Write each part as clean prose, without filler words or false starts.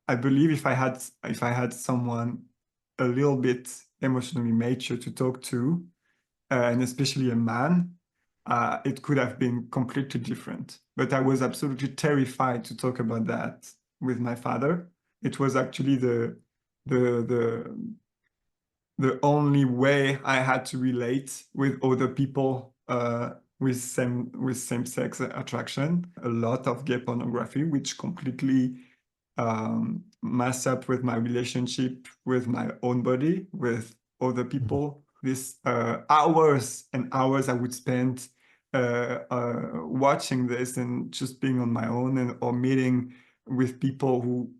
I believe if I had someone a little bit emotionally mature to talk to, and especially a man, it could have been completely different. But I was absolutely terrified to talk about that with my father. It was actually the the the only way I had to relate with other people with same-sex attraction. A lot of gay pornography, which completely mess up with my relationship with my own body, with other people. This hours and hours I would spend watching this and just being on my own, and or meeting with people who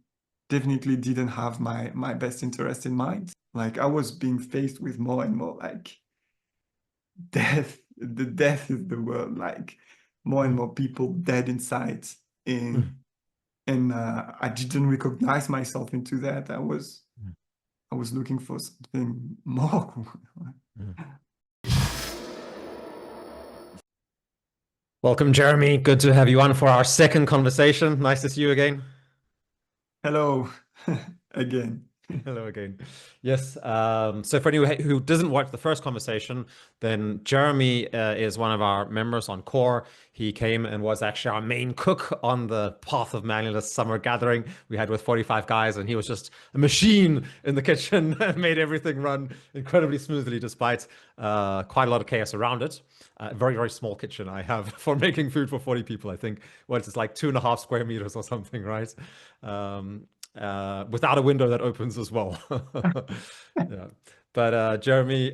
definitely didn't have my best interest in mind. Like I was being faced with more and more like death. The death is the word. Like more and more people dead inside, in and I didn't recognize myself into that. I was looking for something more. Welcome, Jeremy. Good to have you on for our second conversation. Nice to see you again. Hello again. Hello again. Yes. So for anyone who doesn't watch the first conversation, then Jeremy is one of our members on Core. He came and was actually our main cook on the Path of Manliness summer gathering we had with 45 guys, and he was just a machine in the kitchen and made everything run incredibly smoothly despite quite a lot of chaos around it. Very, very small kitchen I have for making food for 40 people, I think. Well, it's like 2.5 square meters or something, right? Without a window that opens as well. Yeah. But Jeremy,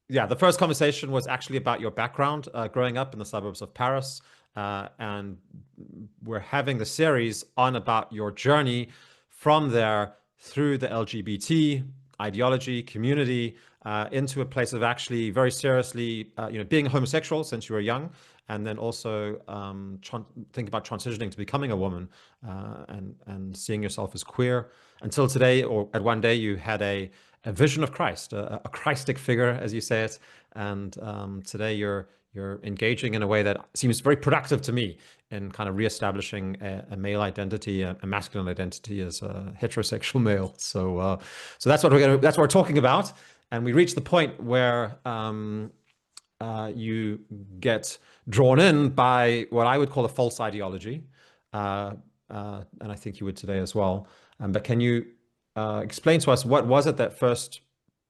yeah, the first conversation was actually about your background growing up in the suburbs of Paris. And we're having the series on about your journey from there through the LGBT ideology, community, into a place of actually very seriously, being homosexual since you were young, and then also think about transitioning to becoming a woman, and seeing yourself as queer until today, or at one day you had a vision of Christ, a Christic figure, as you say it, and today you're engaging in a way that seems very productive to me in kind of reestablishing a male identity, a masculine identity as a heterosexual male. So that's what we're talking about, and we reach the point where you get drawn in by what I would call a false ideology, and I think you would today as well. But can you explain to us what was it that first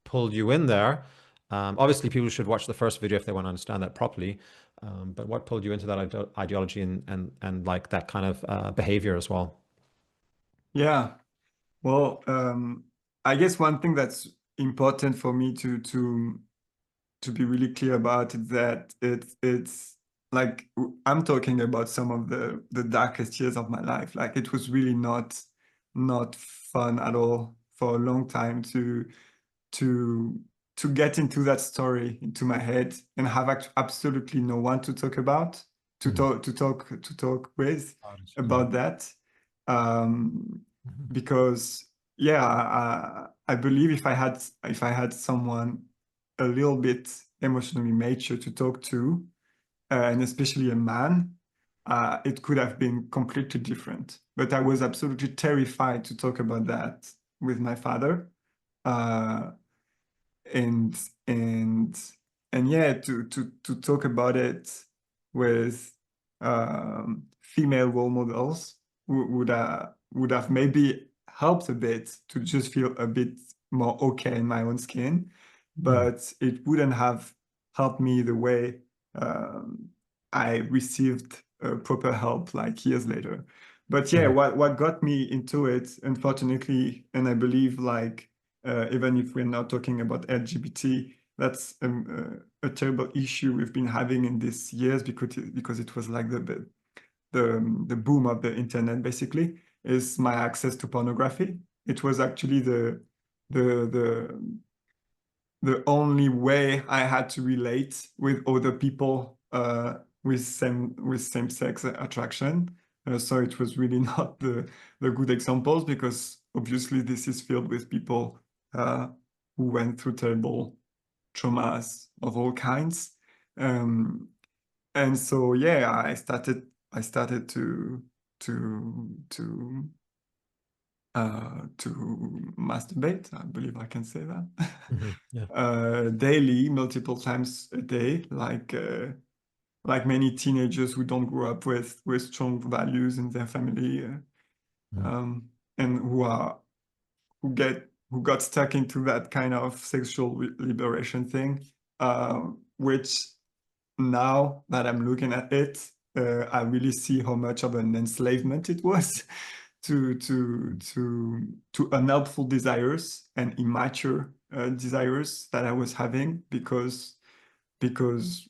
pulled you in there? Obviously, people should watch the first video if they want to understand that properly. But what pulled you into that ideology and like that kind of behavior as well? Yeah. Well, I guess one thing that's important for me to be really clear about is that it's like I'm talking about some of the darkest years of my life. Like it was really not fun at all for a long time to to get into that story into my head and have absolutely no one to talk about, to talk with about that. Um, because yeah, I believe if I had someone a little bit emotionally mature to talk to, and especially a man, it could have been completely different. But I was absolutely terrified to talk about that with my father, uh, and and and yeah, to talk about it with female role models would have maybe helped a bit to just feel a bit more okay in my own skin, but it wouldn't have helped me the way I received proper help like years later. But yeah, what got me into it, unfortunately, and I believe like even if we're not talking about LGBT, that's a terrible issue we've been having in these years because it was like the boom of the internet basically is my access to pornography. It was actually the the the only way I had to relate with other people with same-sex attraction. So it was really not the good examples, because obviously this is filled with people who went through terrible traumas of all kinds. Um, and so yeah, I started to to masturbate. I believe I can say that. Yeah. Daily, multiple times a day, like many teenagers who don't grow up with strong values in their family, um, and who got stuck into that kind of sexual liberation thing, which now that I'm looking at it, I really see how much of an enslavement it was to unhelpful desires and immature desires that I was having, because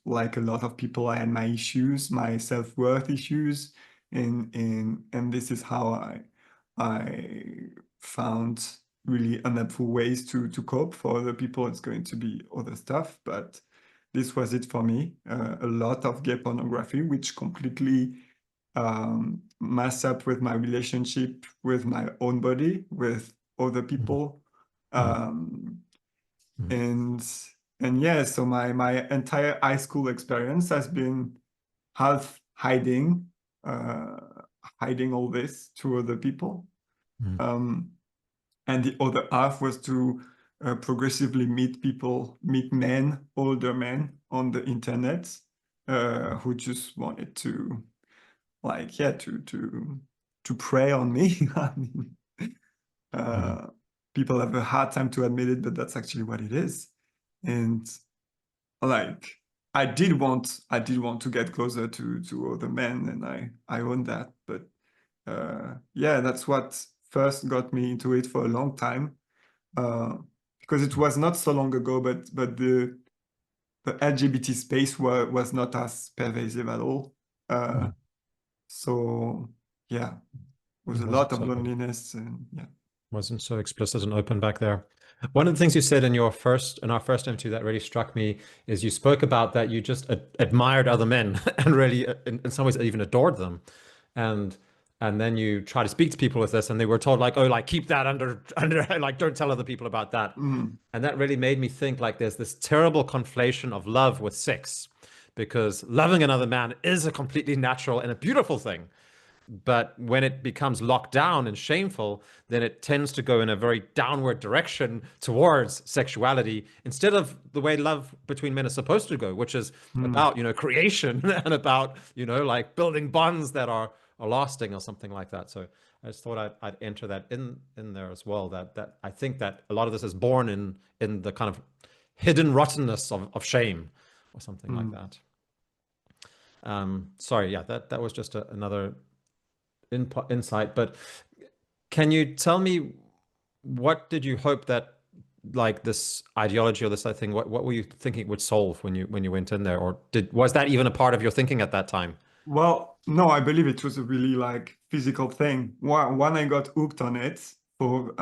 like a lot of people, I had my issues, my self-worth issues, and this is how I found really unhelpful ways to cope. For other people, it's going to be other stuff, but this was it for me. A lot of gay pornography, which completely mess up with my relationship with my own body, with other people. Um, and and yeah, so my entire high school experience has been half uh, hiding all this to other people, um, and the other half was to progressively meet men, older men on the internet, who just wanted to, like, yeah, to prey on me. I mean, uh, people have a hard time to admit it, but that's actually what it is. And like, I did want to get closer to other men, and I own that. But yeah, that's what first got me into it for a long time, uh, because it was not so long ago, but the LGBT space was not as pervasive at all. So yeah, it was It a lot wasn't of so loneliness, and yeah. wasn't so explicit and open back there. One of the things you said in our first interview that really struck me is you spoke about that you just admired other men and really, in some ways, even adored them, and and then you try to speak to people with this, and they were told like, oh, like keep that under like don't tell other people about that, Mm, and that really made me think like there's this terrible conflation of love with sex, because loving another man is a completely natural and a beautiful thing. But when it becomes locked down and shameful, then it tends to go in a very downward direction towards sexuality instead of the way love between men is supposed to go, which is mm, about, creation and about, like building bonds that are lasting or something like that. So I just thought I'd enter that in there as well. That I think that a lot of this is born in the kind of hidden rottenness of shame or something like mm. that. Sorry, yeah, that was just another insight. But can you tell me what did you hope that like this ideology or this thing? What were you thinking it would solve when you went in there, or was that even a part of your thinking at that time? Well, no, I believe it was a really like physical thing. When I got hooked on it, for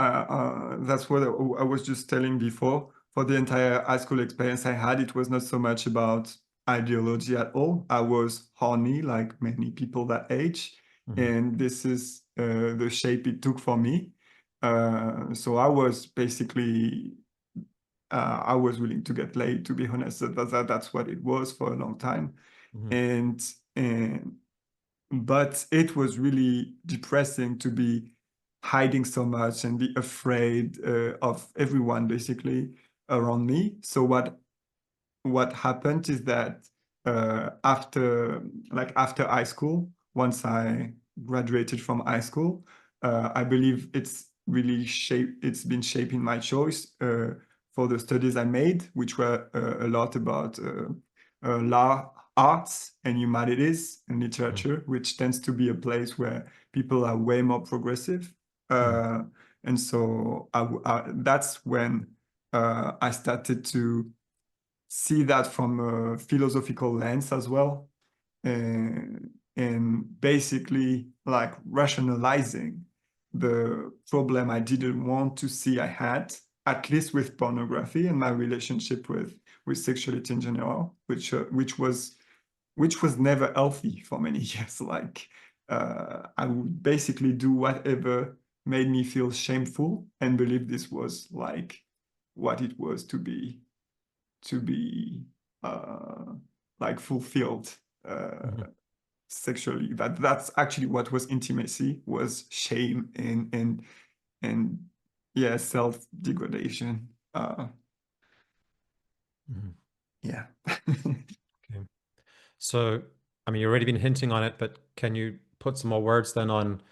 that's what I was just telling before. For the entire high school experience I had, it was not so much about ideology at all. I was horny, like many people that age, Mhm, and this is the shape it took for me. So I was basically I was willing to get laid, to be honest. That's what it was for a long time, mhm, and and but it was really depressing to be hiding so much and be afraid of everyone basically around me. So what happened is that after high school, once I graduated from high school, I believe it's been shaping my choice for the studies I made, which were a lot about law, arts and humanities and mhm, literature, which tends to be a place where people are way more progressive. mhm, Uh, and so that's when I started to see that from a philosophical lens as well, and basically like rationalizing the problem I didn't want to see I had, at least with pornography and my relationship with sexuality in general, which was never healthy for many years. Like I would basically do whatever made me feel shameful and believe this was like what it was to be uh, like fulfilled mhm, sexually. That's actually what was intimacy, was shame, and and yeah, self-degradation. Mhm. Yeah. Okay. So, I mean, you've already been hinting on it, but can you put some more words then on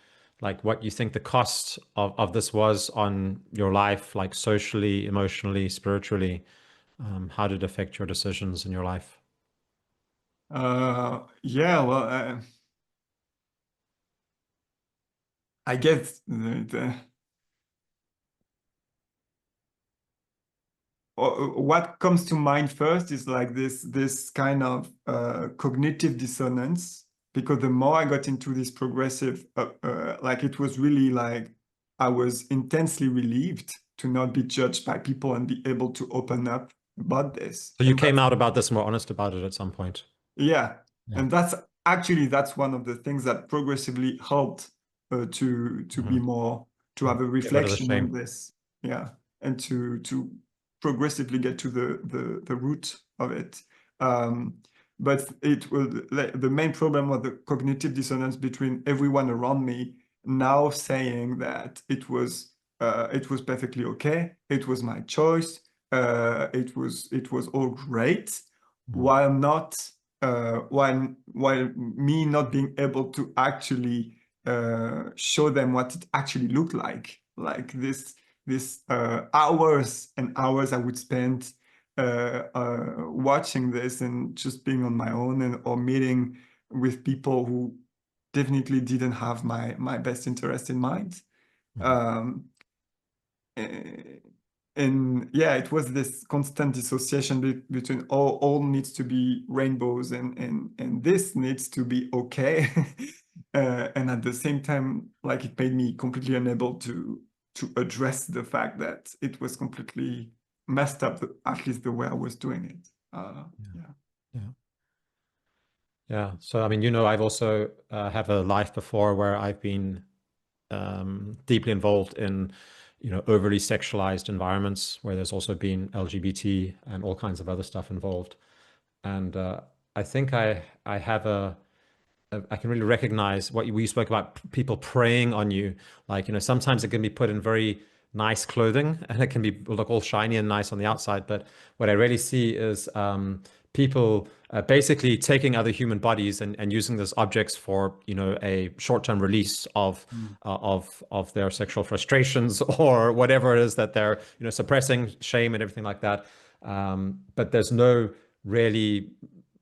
like what you think the cost of this was on your life, like socially, emotionally, spiritually? How did it affect your decisions in your life? Yeah, well, I guess what comes to mind first is like this kind of cognitive dissonance, because the more I got into this progressive, like it was really like I was intensely relieved to not be judged by people and be able to open up about this. So you And came that's out about this more honest about it at some point. yeah, Yeah. and that's one of the things that progressively helped to be Hmm. more to have a Get rid of the reflection on shame. this, yeah, and to progressively get to the root of it. Um, but it was like, the main problem was the cognitive dissonance between everyone around me now saying that it was perfectly okay, it was my choice, it was all great, Mhm. while not while me not being able to actually show them what it actually looked like this hours and hours I would spend watching this and just being on my own, and or meeting with people who definitely didn't have my best interest in mind. Mhm. um, uh, and yeah, it was this constant dissociation between all needs to be rainbows and this needs to be okay. And at the same time, like it made me completely unable to address the fact that it was completely messed up, at least the way I was doing it. Yeah. Yeah. Yeah. Yeah. So, I mean, I've also have a life before where I've been deeply involved in, overly sexualized environments where there's also been LGBT and all kinds of other stuff involved. And I think I have I can really recognize what we spoke about people preying on you. Like, sometimes it can be put in very nice clothing and it can be look all shiny and nice on the outside. But what I really see is people basically taking other human bodies and using those objects for, a short-term release Mm. of their sexual frustrations or whatever it is that they're, suppressing shame and everything like that. But there's no really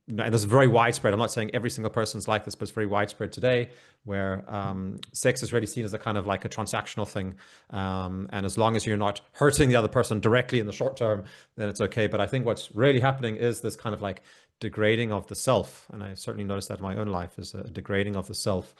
and this is very widespread. I'm not saying every single person's like this, but it's very widespread today, where sex is really seen as a kind of like a transactional thing. And as long as you're not hurting the other person directly in the short term, then it's okay. But I think what's really happening is this kind of like degrading of the self. And I certainly noticed that in my own life is a degrading of the self.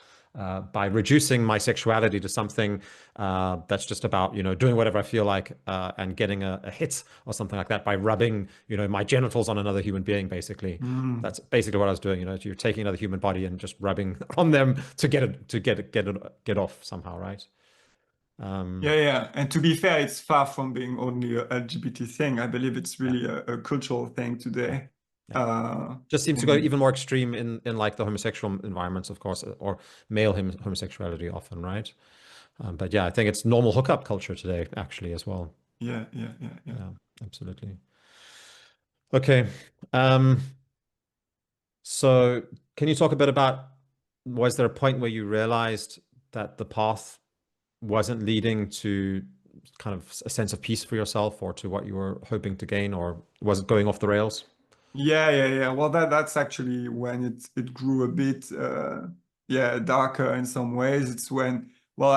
By reducing my sexuality to something that's just about, doing whatever I feel like and getting a hit or something like that by rubbing, my genitals on another human being, basically. Mm. That's basically what I was doing. You're taking another human body and just rubbing on them to get off somehow, right? Yeah, Um, yeah. And to be fair, it's far from being only a LGBT thing. I believe it's yeah, really a cultural thing yeah, today. yeah. Uh, Just seems to go and even more extreme in like the homosexual environments, of course, or male homosexuality often, right? But yeah, I think it's normal hookup culture today, actually, as well. yeah, yeah, yeah, yeah. Yeah, absolutely. Okay. Um, so can you talk a bit about, was there a point where you realized that the path wasn't leading to kind of a sense of peace for yourself or to what you were hoping to gain, or was it going off the rails? Yeah, yeah, yeah. Well, that's actually when it grew a bit, yeah, darker in some ways. It's when, well,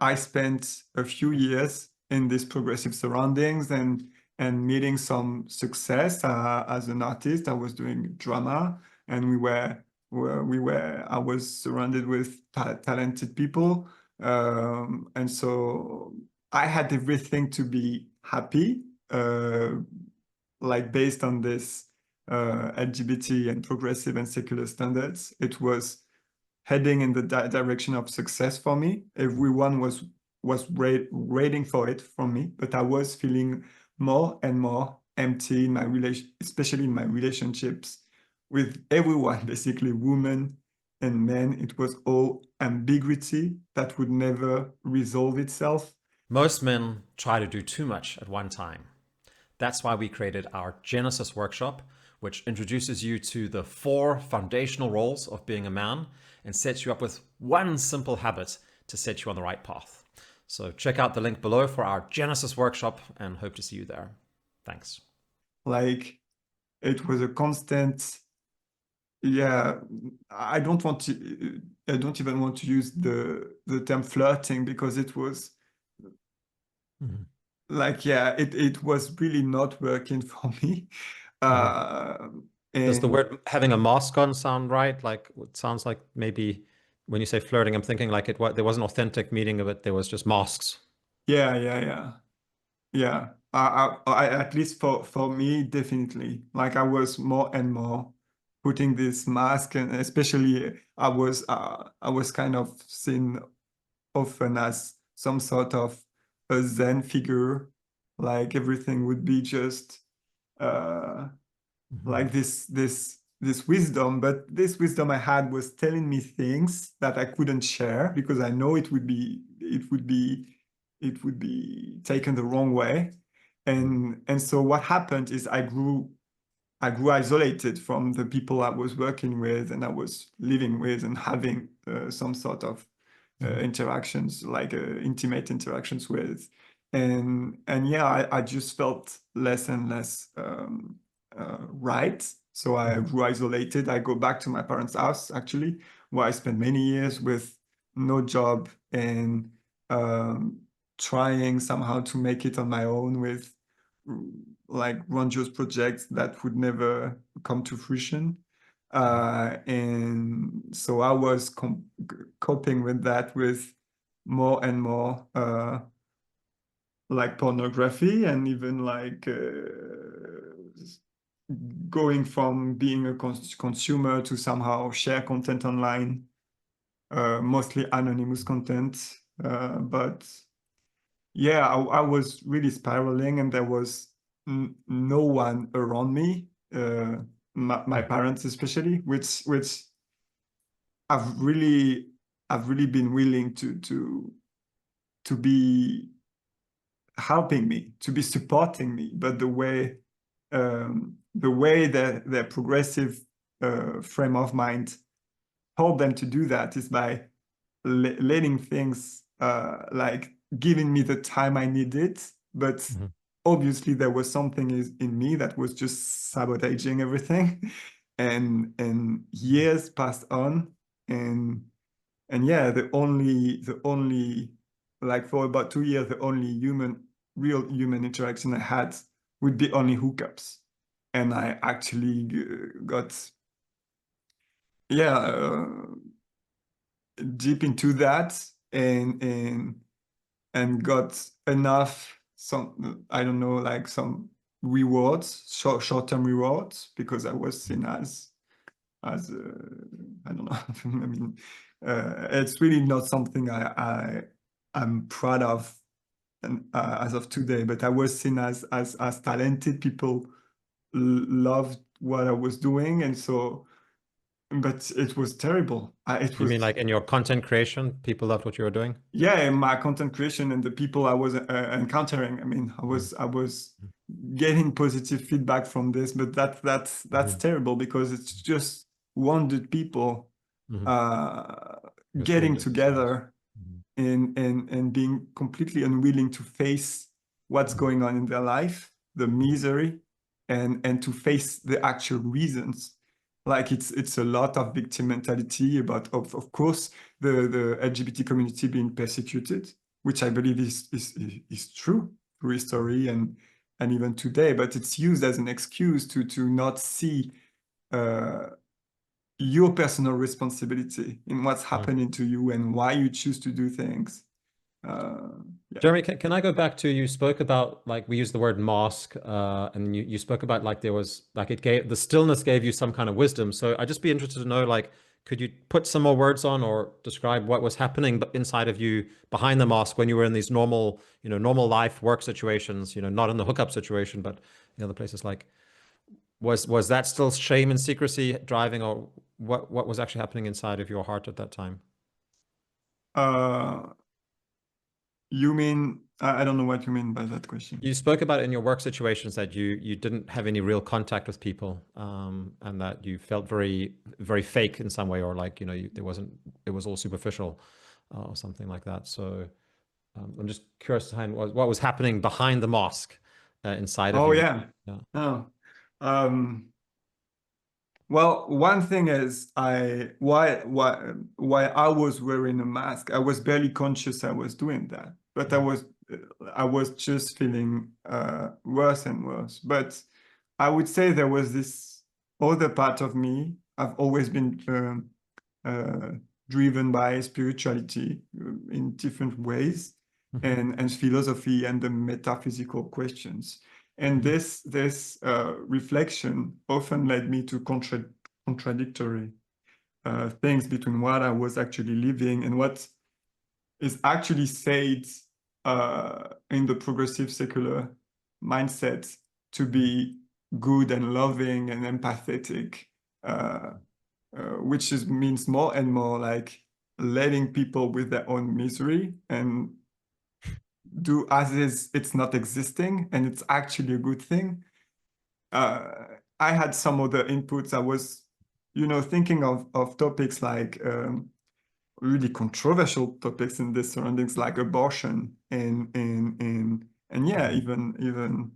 I spent a few years in these progressive surroundings and meeting some success as an artist. I was doing drama, and I was surrounded with talented people, and so I had everything to be happy. Like based on this LGBT and progressive and secular standards, it was heading in the direction of success for me. Everyone was waiting for it from me, but I was feeling more and more empty in my relation, especially in my relationships with everyone, basically women and men, it was all ambiguity that would never resolve itself. Most men try to do too much at one time. That's why we created our Genesis workshop, which introduces you to the 4 foundational roles of being a man and sets you up with one simple habit to set you on the right path. So check out the link below for our Genesis workshop and hope to see you there. Thanks. Like, it was a constant, yeah, I don't want to, I don't even want to use the term flirting, because it was like, yeah, it was really not working for me. Uh, Does the and word having a mask on sound right? Like, it sounds like maybe when you say flirting, I'm thinking like there was an authentic meaning of it. There was just masks. yeah, yeah, yeah. Yeah, at least for me, definitely. Like, I was more and more putting this mask, and especially I was kind of seen often as some sort of a Zen figure. Like, everything would be just uh, like this wisdom, but this wisdom I had was telling me things that I couldn't share, because I know it would be taken the wrong way. And so what happened is I grew isolated from the people I was working with and I was living with and having some sort of interactions, like intimate interactions with. And yeah, I just felt less and less right. So I grew isolated. I go back to my parents' house, actually, where I spent many years with no job and um, trying somehow to make it on my own with like grandiose projects that would never come to fruition. And so I was coping with that with more and more like pornography, and even like going from being a consumer to somehow share content online, mostly anonymous content. But yeah, I was really spiraling, and there was no one around me, my parents especially, which I've really I've really been willing to be helping me, to be supporting me, but the way that their progressive frame of mind told them to do that is by letting things like giving me the time I needed, but obviously there was something in me that was just sabotaging everything, and years passed on, and and yeah, the only like for about 2 years, the only real human interaction I had would be only hookups, and I actually got yeah. Deep into that, and got enough, some, I don't know, like some rewards, short-term rewards, because I was seen as I don't know. I mean, it's really not something I'm proud of, and as of today, but I was seen as talented. People loved what I was doing, and so, but it was terrible. It You mean was, like in your content creation, people loved what you were doing? yeah, in my content creation and the people I was encountering. I mean, Mm. I was getting positive feedback from this, but that's Mhm. terrible, because it's just wounded people Mhm. uh, Just getting wounded souls. together and being completely unwilling to face what's Mhm. going on in their life, the misery, and to face the actual reasons. Like, it's a lot of victim mentality about, of course, the LGBT community being persecuted, which I believe is true through history and even today, but it's used as an excuse to not see uh, your personal responsibility in what's Mhm. happening to you and why you choose to do things. Uh, yeah. Jeremy, can I go back to, you spoke about, like, we used the word mask, and you spoke about like there was like it gave the stillness gave you some kind of wisdom. So I'd just be interested to know, like, could you put some more words on or describe what was happening inside of you behind the mask when you were in these normal, normal life work situations, not in the hookup situation, but in other places, like, was that still shame and secrecy driving, or what was actually happening inside of your heart at that time? Uh, you mean, I don't know what you mean by that question. You spoke about in your work situations that you didn't have any real contact with people, and that you felt very fake in some way, or like, there wasn't, it was all superficial, or something like that. So I'm just curious to find what was happening behind the mask, inside of Oh you. yeah. Yeah. Oh. Um, well, one thing is why I was wearing a mask. I was barely conscious I was doing that, but I was just feeling worse and worse. But I would say there was this other part of me. I've always been uh, driven by spirituality in different ways, Mhm, and philosophy and the metaphysical questions. And mhm, this reflection often led me to contradictory things between what I was actually living and what is actually said in the progressive secular mindset to mhm, be good and loving and empathetic, which means more and more like letting people with their own misery and do as is it's not existing and it's actually a good thing. uh, I had some other inputs. I was, thinking of topics like really controversial topics in this surroundings, like abortion and yeah, mhm, even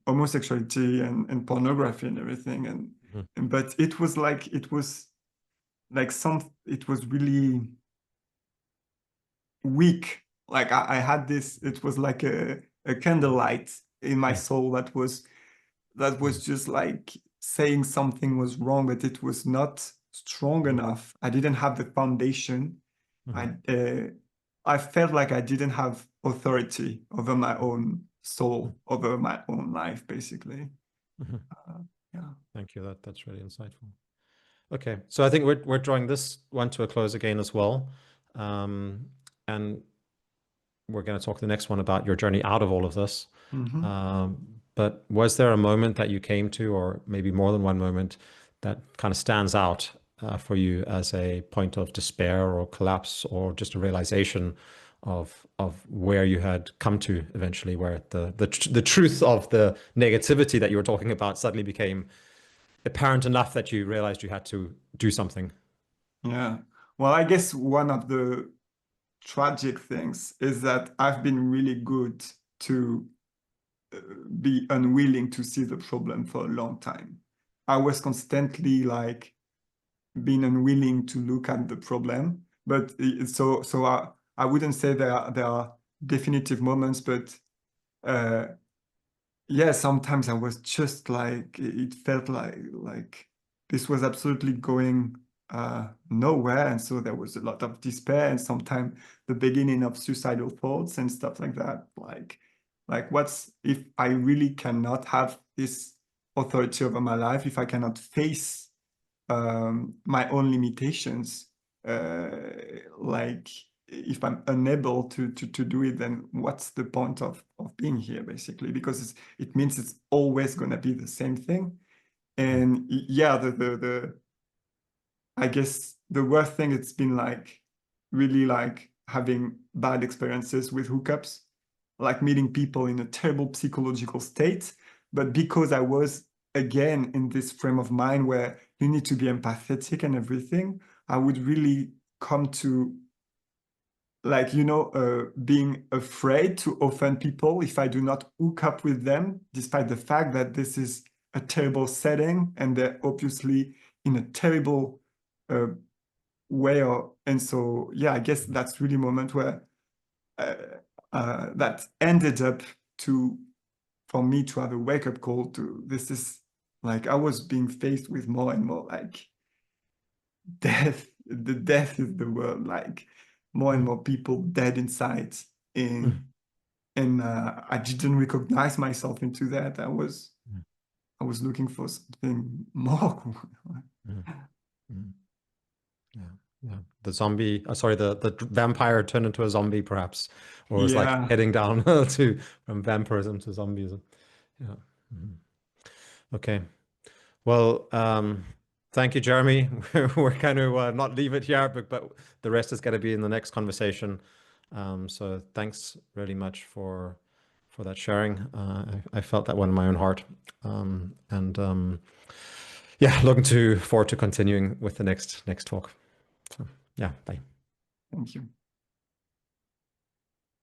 homosexuality and pornography and everything. mhm, And but it was really weak. Like I had this. It was like a candlelight in my mhm, soul that was just like saying something was wrong, but it was not strong mhm, enough. I didn't have the foundation. mhm, I felt like I didn't have authority over my own mhm, soul, over my own life, basically. mhm. Uh, yeah. Thank you. That's really insightful. Okay, so I think we're drawing this one to a close again as well, and we're going to talk the next one about your journey out of all of this. Hmm. But was there a moment that you came to, or maybe more than one moment, that kind of stands out for you as a point of despair or collapse, or just a realization of where you had come to eventually, where the truth of the negativity that you were talking about suddenly became apparent enough that you realized you had to do something? Yeah. Well, I guess one of the tragic things is that I've been really good to be unwilling to see the problem for a long time. I was constantly like being unwilling to look at the problem. But I wouldn't say there are definitive moments, but uh, yeah, sometimes I was just like it felt like this was absolutely going nowhere, and so there was a lot of despair, and sometimes the beginning of suicidal thoughts and stuff like that. Like what's if I really cannot have this authority over my life, if I cannot face my own limitations, uh, like if I'm unable to do it, then what's the point of being here, basically? Because it means it's always going to be the same thing. And yeah, the I guess the worst thing it's been like really like having bad experiences with hookups, like meeting people in a terrible psychological state. But because I was again in this frame of mind where you need to be empathetic and everything, I would really come to like, being afraid to offend people if I do not hook up with them, despite the fact that this is a terrible setting and they're obviously in a terrible uh, way. And so, yeah, I guess that's really a moment where uh, that ended up to for me to have a wake-up call to this is like I was being faced with more and more like death. The death is the word, like more and Mhm, more people dead inside. mhm, And I didn't recognize myself into that. mhm, I was looking for something more. mhm, mhm. Yeah, yeah. The zombie, sorry, the vampire turned into a zombie, perhaps, or was like Yeah. heading down to from vampirism to zombies. Yeah. Mhm. Okay. Well, Thank you, Jeremy. We're going to not leave it here, but the rest is going to be in the next conversation. So thanks really much for that sharing. I felt that one in my own heart. Yeah, looking forward to continuing with the next talk. So yeah, bye. Thank you.